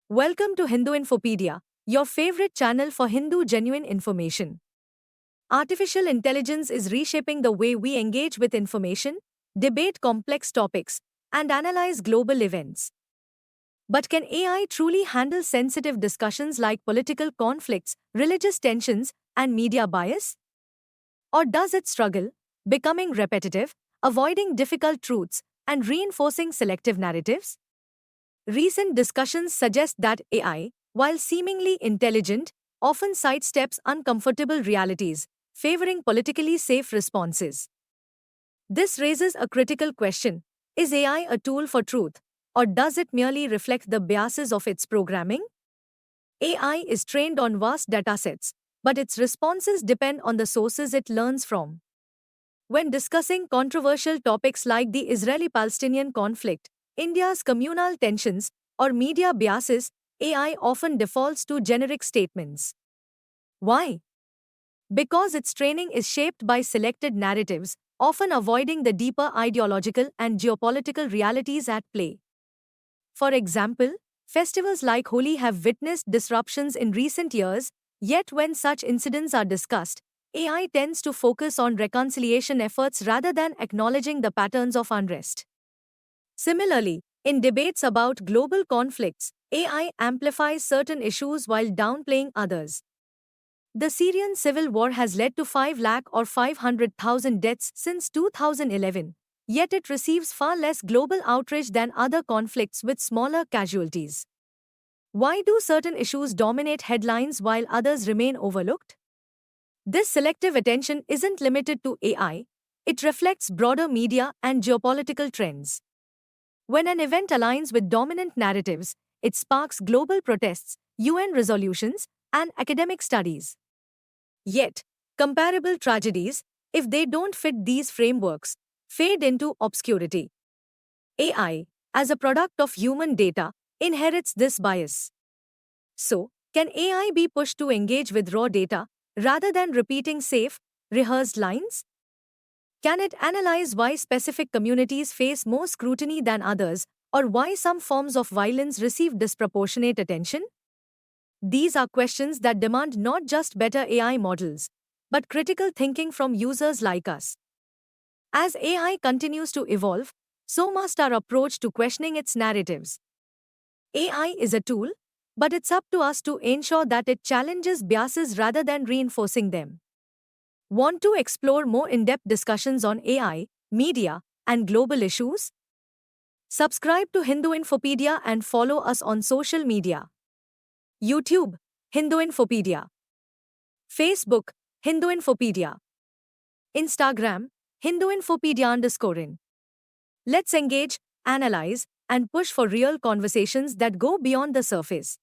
Welcome to Hindu Infopedia, your favorite channel for Hindu genuine information. Artificial intelligence is reshaping the way we engage with information, debate complex topics, and analyze global events. But can AI truly handle sensitive discussions like political conflicts, religious tensions, and media bias? Or does it struggle, becoming repetitive, avoiding difficult truths, and reinforcing selective narratives? Recent discussions suggest that AI, while seemingly intelligent, often sidesteps uncomfortable realities, favoring politically safe responses. This raises a critical question: is AI a tool for truth, or does it merely reflect the biases of its programming? AI is trained on vast datasets, but its responses depend on the sources it learns from. When discussing controversial topics like the Israeli Palestinian conflict, India's communal tensions, or media biases, AI often defaults to generic statements. Why? Because its training is shaped by selected narratives, often avoiding the deeper ideological and geopolitical realities at play. For example, festivals like Holi have witnessed disruptions in recent years, yet when such incidents are discussed, AI tends to focus on reconciliation efforts rather than acknowledging the patterns of unrest. Similarly, in debates about global conflicts, AI amplifies certain issues while downplaying others. The Syrian civil war has led to 5 lakh or 500,000 deaths since 2011, yet it receives far less global outrage than other conflicts with smaller casualties. Why do certain issues dominate headlines while others remain overlooked? This selective attention isn't limited to AI, it reflects broader media and geopolitical trends. When an event aligns with dominant narratives, it sparks global protests, UN resolutions, and academic studies. Yet, comparable tragedies, if they don't fit these frameworks, fade into obscurity. AI, as a product of human data, inherits this bias. So, can AI be pushed to engage with raw data rather than repeating safe, rehearsed lines? Can it analyze why specific communities face more scrutiny than others, or why some forms of violence receive disproportionate attention? These are questions that demand not just better AI models, but critical thinking from users like us. As AI continues to evolve, so must our approach to questioning its narratives. AI is a tool, but it's up to us to ensure that it challenges biases rather than reinforcing them. Want to explore more in-depth discussions on AI, media, and global issues? Subscribe to Hindu Infopedia and follow us on social media. YouTube, Hindu Infopedia. Facebook, Hindu Infopedia. Instagram, Hindu Infopedia_in. Let's engage, analyze, and push for real conversations that go beyond the surface.